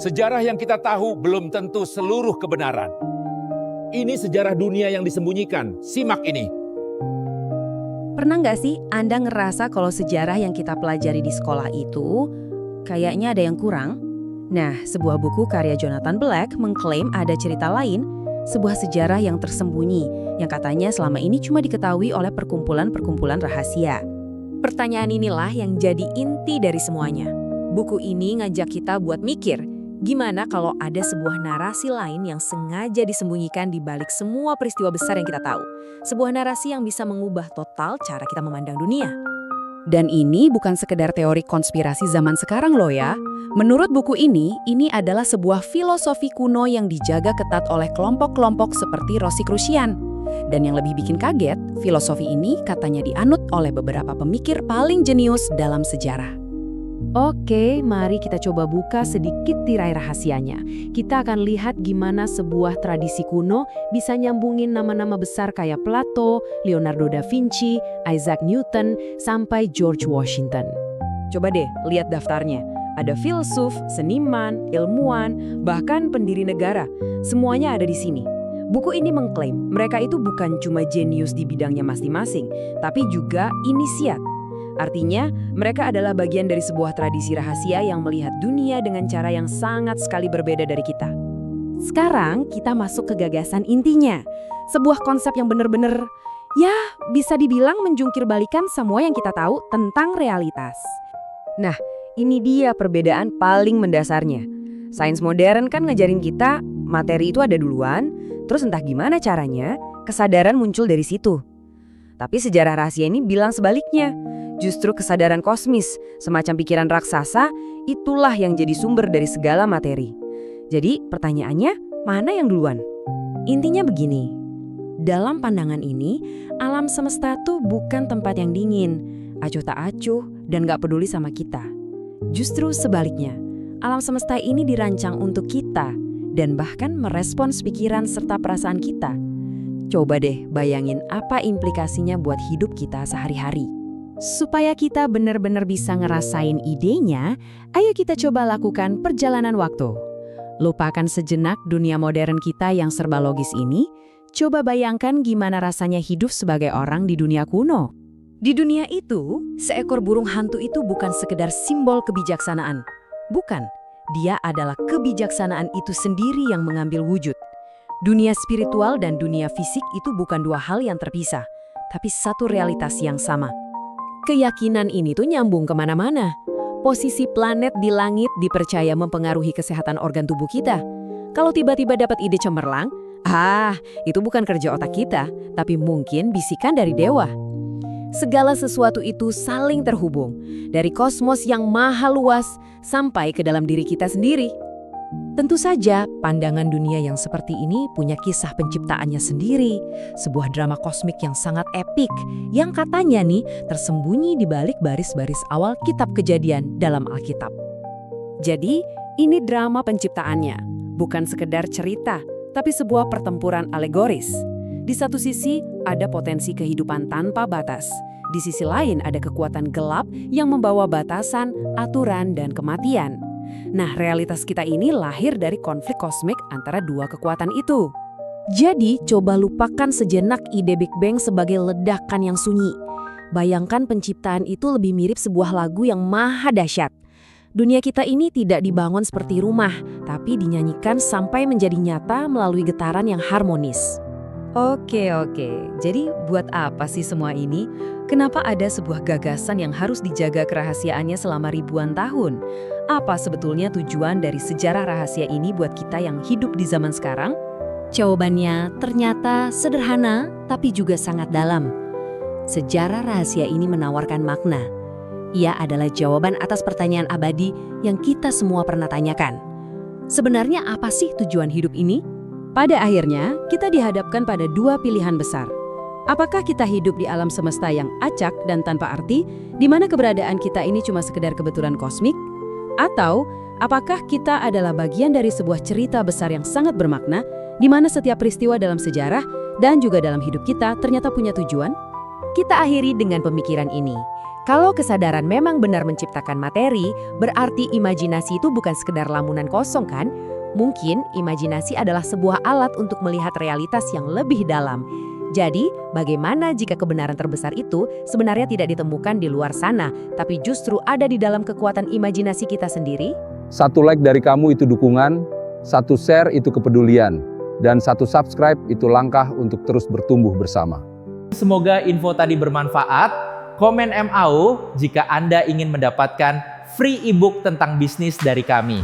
Sejarah yang kita tahu belum tentu seluruh kebenaran. Ini sejarah dunia yang disembunyikan. Simak ini. Pernah nggak sih Anda ngerasa kalau sejarah yang kita pelajari di sekolah itu kayaknya ada yang kurang? Nah, sebuah buku karya Jonathan Black mengklaim ada cerita lain, sebuah sejarah yang tersembunyi, yang katanya selama ini cuma diketahui oleh perkumpulan-perkumpulan rahasia. Pertanyaan inilah yang jadi inti dari semuanya. Buku ini ngajak kita buat mikir, gimana kalau ada sebuah narasi lain yang sengaja disembunyikan di balik semua peristiwa besar yang kita tahu? Sebuah narasi yang bisa mengubah total cara kita memandang dunia. Dan ini bukan sekedar teori konspirasi zaman sekarang loh ya. Menurut buku ini adalah sebuah filosofi kuno yang dijaga ketat oleh kelompok-kelompok seperti Rosicrucian. Dan yang lebih bikin kaget, filosofi ini katanya dianut oleh beberapa pemikir paling jenius dalam sejarah. Oke, mari kita coba buka sedikit tirai rahasianya. Kita akan lihat gimana sebuah tradisi kuno bisa nyambungin nama-nama besar kayak Plato, Leonardo da Vinci, Isaac Newton, sampai George Washington. Coba deh lihat daftarnya. Ada filsuf, seniman, ilmuwan, bahkan pendiri negara. Semuanya ada di sini. Buku ini mengklaim mereka itu bukan cuma jenius di bidangnya masing-masing, tapi juga inisiat. Artinya, mereka adalah bagian dari sebuah tradisi rahasia yang melihat dunia dengan cara yang sangat sekali berbeda dari kita. Sekarang, kita masuk ke gagasan intinya. Sebuah konsep yang benar-benar, ya bisa dibilang menjungkir balikan semua yang kita tahu tentang realitas. Nah, ini dia perbedaan paling mendasarnya. Sains modern kan ngajarin kita, materi itu ada duluan, terus entah gimana caranya, kesadaran muncul dari situ. Tapi sejarah rahasia ini bilang sebaliknya. Justru kesadaran kosmis, semacam pikiran raksasa, itulah yang jadi sumber dari segala materi. Jadi pertanyaannya, mana yang duluan? Intinya begini, dalam pandangan ini, alam semesta tuh bukan tempat yang dingin, acuh tak acuh, dan gak peduli sama kita. Justru sebaliknya, alam semesta ini dirancang untuk kita, dan bahkan merespons pikiran serta perasaan kita. Coba deh bayangin apa implikasinya buat hidup kita sehari-hari. Supaya kita benar-benar bisa ngerasain idenya, ayo kita coba lakukan perjalanan waktu. Lupakan sejenak dunia modern kita yang serba logis ini, coba bayangkan gimana rasanya hidup sebagai orang di dunia kuno. Di dunia itu, seekor burung hantu itu bukan sekedar simbol kebijaksanaan. Bukan, dia adalah kebijaksanaan itu sendiri yang mengambil wujud. Dunia spiritual dan dunia fisik itu bukan dua hal yang terpisah, tapi satu realitas yang sama. Keyakinan ini tuh nyambung kemana-mana. Posisi planet di langit dipercaya mempengaruhi kesehatan organ tubuh kita. Kalau tiba-tiba dapat ide cemerlang, itu bukan kerja otak kita, tapi mungkin bisikan dari dewa. Segala sesuatu itu saling terhubung, dari kosmos yang maha luas sampai ke dalam diri kita sendiri. Tentu saja, pandangan dunia yang seperti ini punya kisah penciptaannya sendiri, sebuah drama kosmik yang sangat epik, yang katanya nih tersembunyi di balik baris-baris awal kitab Kejadian dalam Alkitab. Jadi, ini drama penciptaannya, bukan sekedar cerita, tapi sebuah pertempuran alegoris. Di satu sisi, ada potensi kehidupan tanpa batas. Di sisi lain, ada kekuatan gelap yang membawa batasan, aturan, dan kematian. Nah, realitas kita ini lahir dari konflik kosmik antara dua kekuatan itu. Jadi, coba lupakan sejenak ide Big Bang sebagai ledakan yang sunyi. Bayangkan penciptaan itu lebih mirip sebuah lagu yang maha dahsyat. Dunia kita ini tidak dibangun seperti rumah, tapi dinyanyikan sampai menjadi nyata melalui getaran yang harmonis. Oke. Jadi buat apa sih semua ini? Kenapa ada sebuah gagasan yang harus dijaga kerahasiaannya selama ribuan tahun? Apa sebetulnya tujuan dari sejarah rahasia ini buat kita yang hidup di zaman sekarang? Jawabannya ternyata sederhana, tapi juga sangat dalam. Sejarah rahasia ini menawarkan makna. Ia adalah jawaban atas pertanyaan abadi yang kita semua pernah tanyakan. Sebenarnya apa sih tujuan hidup ini? Pada akhirnya, kita dihadapkan pada dua pilihan besar. Apakah kita hidup di alam semesta yang acak dan tanpa arti, di mana keberadaan kita ini cuma sekedar kebetulan kosmik? Atau, apakah kita adalah bagian dari sebuah cerita besar yang sangat bermakna, di mana setiap peristiwa dalam sejarah dan juga dalam hidup kita ternyata punya tujuan? Kita akhiri dengan pemikiran ini. Kalau kesadaran memang benar menciptakan materi, berarti imajinasi itu bukan sekedar lamunan kosong kan? Mungkin imajinasi adalah sebuah alat untuk melihat realitas yang lebih dalam. Jadi, bagaimana jika kebenaran terbesar itu sebenarnya tidak ditemukan di luar sana, tapi justru ada di dalam kekuatan imajinasi kita sendiri? 1 like dari kamu itu dukungan, 1 share itu kepedulian, dan 1 subscribe itu langkah untuk terus bertumbuh bersama. Semoga info tadi bermanfaat. Komen MAU jika Anda ingin mendapatkan free ebook tentang bisnis dari kami.